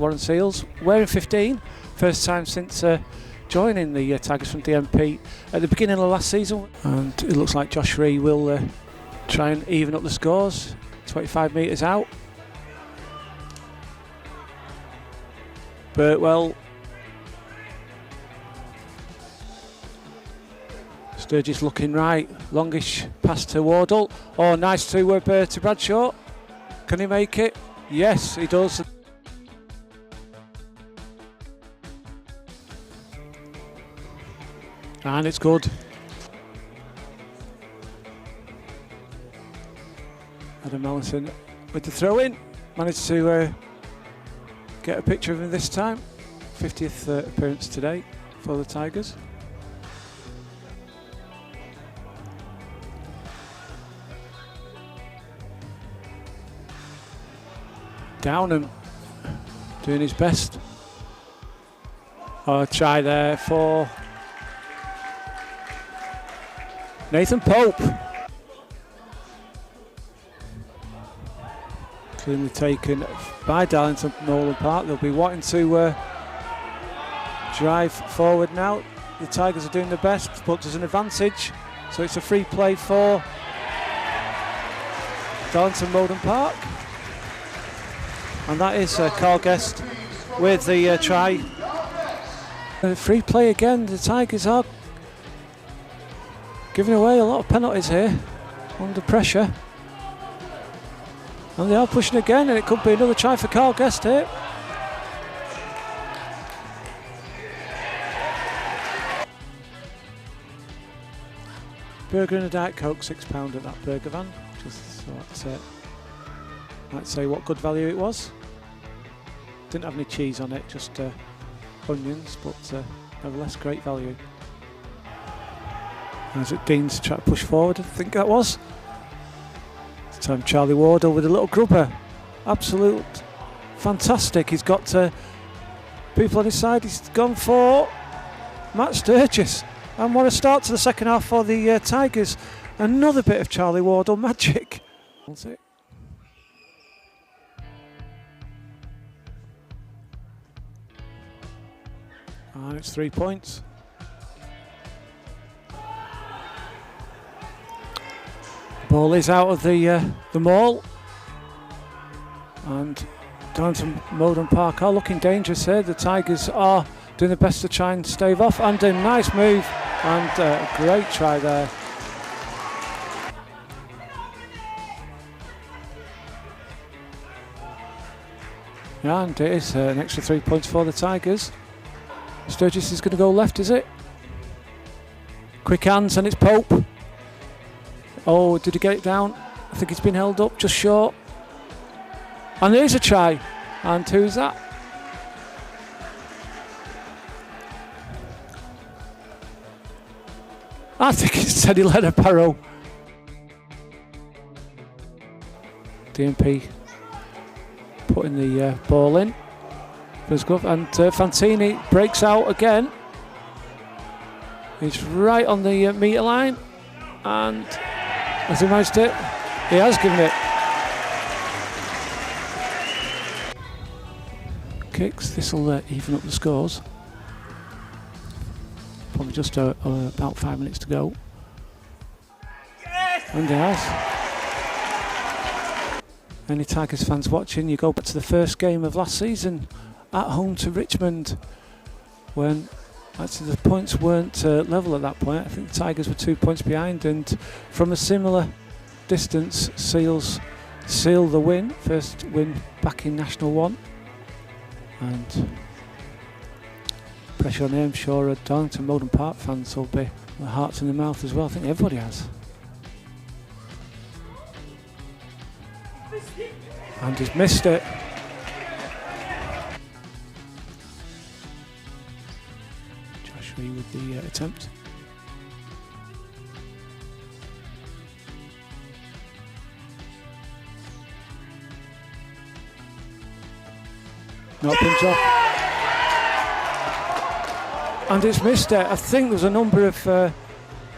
Warren Seals, wearing 15, first time since joining the Tigers from DMP at the beginning of last season. And it looks like Josh Ree will try and even up the scores, 25 metres out. Burtwell, Sturgis looking right, longish pass to Wardle. Oh, nice to Bradshaw. Can he make it? Yes, he does. And it's good. Adam Mellison with the throw in. Managed to get a picture of him this time. 50th appearance today for the Tigers. Downham doing his best. Oh, try there for Nathan Pope. Cleanly taken by Darlington Mowden Park. They'll be wanting to drive forward now. The Tigers are doing their best, but there's an advantage. So it's a free play for Darlington Mowden Park. And that is Carl Guest with the try. Free play again. The Tigers are giving away a lot of penalties here, under pressure. And they are pushing again, and it could be another try for Carl Guest here. Burger and a Diet Coke, £6 at that burger van. Just so that's might say what good value it was. Didn't have any cheese on it, just onions, but nevertheless great value. As it Dean's trying to push forward, I think that was. This time Charlie Wardle with a little grubber. Absolute fantastic. He's got people on his side. He's gone for Matt Sturgis. And what a start to the second half for the Tigers. Another bit of Charlie Wardle magic. That's it. And it's 3 points. Ball is out of the maul, and Darlington Mowden Park are looking dangerous here. The Tigers are doing their best to try and stave off, and a nice move and a great try there. And it is an extra 3 points for the Tigers. Sturgis is going to go left, is it? Quick hands, and it's Pope. Oh, did he get it down? I think it's been held up just short. And there's a try. And who's that? I think it's Teddy Leatherbarrow. DMP putting the ball in. And Fantini breaks out again. He's right on the metre line. And has he managed it? He has given it. Kicks. This will even up the scores. Probably just about 5 minutes to go. Yes! And he has. Any Tigers fans watching, you go back to the first game of last season at home to Richmond, when actually the points weren't level at that point. I think the Tigers were 2 points behind, and from a similar distance, Seals seal the win, first win back in National 1. And pressure on him, I'm sure Darlington Mowden Park fans will be with hearts in their mouth as well. I think everybody has. And he's missed it. Josh Ree with the attempt. Not pinch off. And it's missed it. I think there's a number of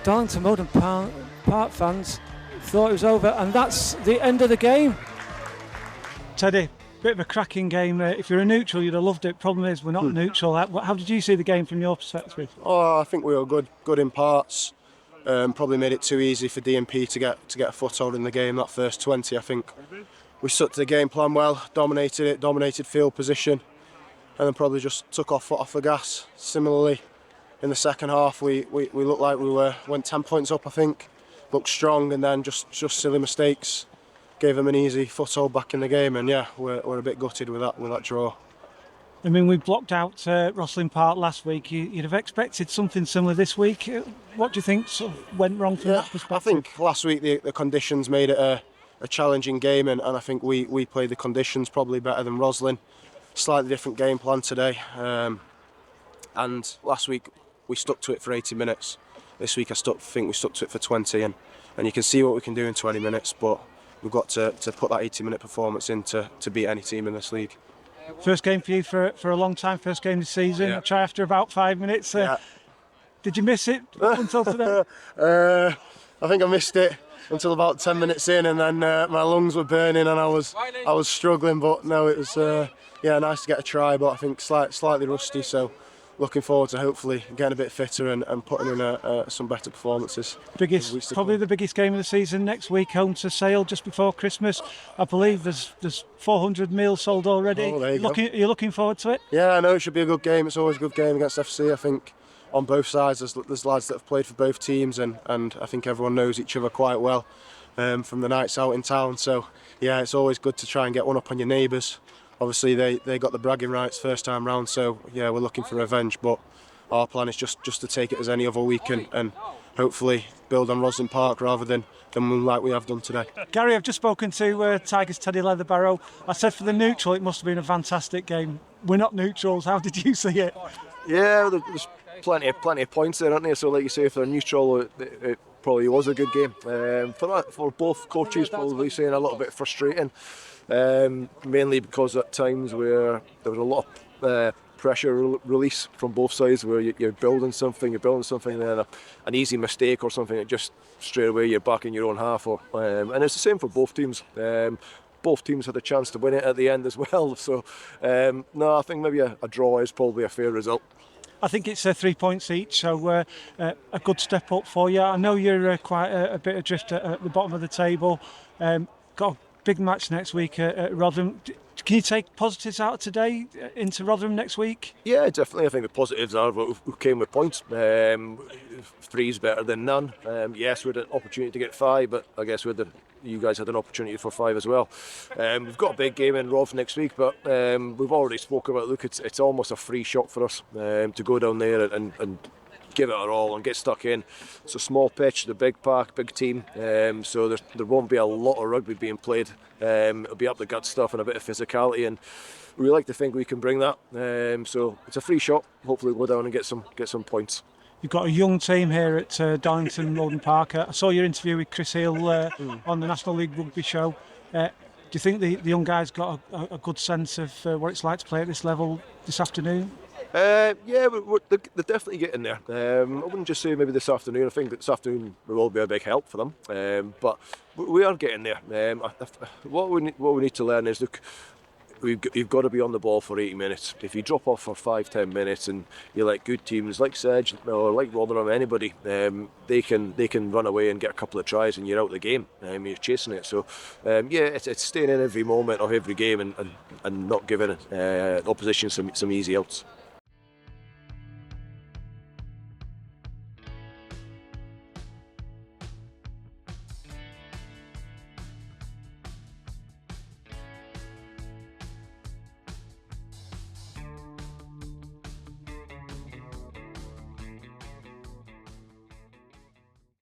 Darlington Mowden Park fans thought it was over, and that's the end of the game. Teddy, Bit of a cracking game. If you're a neutral, you'd have loved it. Problem is, we're not neutral. How did you see the game from your perspective? Oh, I think we were good in parts. Probably made it too easy for DMP to get a foothold in the game. That first 20, I think we stuck to the game plan well, dominated field position, and then probably just took our foot off the gas. Similarly, in the second half, we looked like went 10 points up. I think looked strong, and then just silly mistakes gave them an easy foothold back in the game. And yeah, we're a bit gutted with that draw. I mean, we blocked out Rosslyn Park last week. You'd have expected something similar this week. What do you think sort of went wrong from that perspective? I think last week the conditions made it a challenging game, and I think we played the conditions probably better than Rosslyn. Slightly different game plan today. And last week we stuck to it for 80 minutes. This week I think we stuck to it for 20, and you can see what we can do in 20 minutes, but we've got to put that 80-minute performance in to beat any team in this league. First game for you for a long time, first game this season. Yeah. I try after about 5 minutes. Did you miss it up until today? I think I missed it until about 10 minutes in, and then my lungs were burning and I was struggling, but no, it was nice to get a try, but I think slightly rusty, so looking forward to hopefully getting a bit fitter and putting in some better performances. Probably the biggest game of the season next week, home to Sale just before Christmas. I believe there's 400 meals sold already. Oh, there you go. Are you looking forward to it? Yeah, I know it should be a good game. It's always a good game against FC. I think on both sides there's lads that have played for both teams, and I think everyone knows each other quite well from the nights out in town. So yeah, it's always good to try and get one up on your neighbours. Obviously they got the bragging rights first time round, so yeah, we're looking for revenge, but our plan is just to take it as any other week and hopefully build on Rosslyn Park rather than like we have done today. Gary, I've just spoken to Tigers Teddy Leatherbarrow. I said for the neutral it must have been a fantastic game. We're not neutrals. How did you see it? Yeah, there's plenty of points there, aren't there? So like you say, if they're neutral, it probably was a good game. For both coaches, probably saying a little bit frustrating. Mainly because at times where there was a lot of pressure release from both sides, where you're building something, and then an easy mistake or something, it just straight away you're back in your own half. And it's the same for both teams. Both teams had a chance to win it at the end as well. So no, I think maybe a draw is probably a fair result. I think it's 3 points each, so a good step up for you. I know you're quite a bit adrift at the bottom of the table. Got a big match next week at Rotherham. Can you take positives out of today into Rotherham next week? Yeah, definitely. I think the positives are who came with points. 3's better than none. Yes, we had an opportunity to get 5, but I guess you guys had an opportunity for 5 as well. We've got a big game in Rov next week, but we've already spoke about. Look, it's almost a free shot for us to go down there and give it our all and get stuck in. It's a small pitch, the big park, big team, so there won't be a lot of rugby being played. It'll be up the gut stuff and a bit of physicality, and we like to think we can bring that. So it's a free shot. Hopefully we'll go down and get some points. You've got a young team here at Darlington Mowden Park. I saw your interview with Chris Hill on the National League Rugby show. Do you think the young guys got a good sense of what it's like to play at this level this afternoon? Yeah, they're definitely getting there. I wouldn't just say maybe this afternoon. I think that this afternoon will be a big help for them. But we are getting there. What we need to learn is, look, you've got to be on the ball for 80 minutes. If you drop off for 5-10 minutes and you let good teams like Sedge or like Rotherham, anybody, they can run away and get a couple of tries and you're out of the game. You're chasing it. So it's staying in every moment of every game and not giving opposition some easy outs.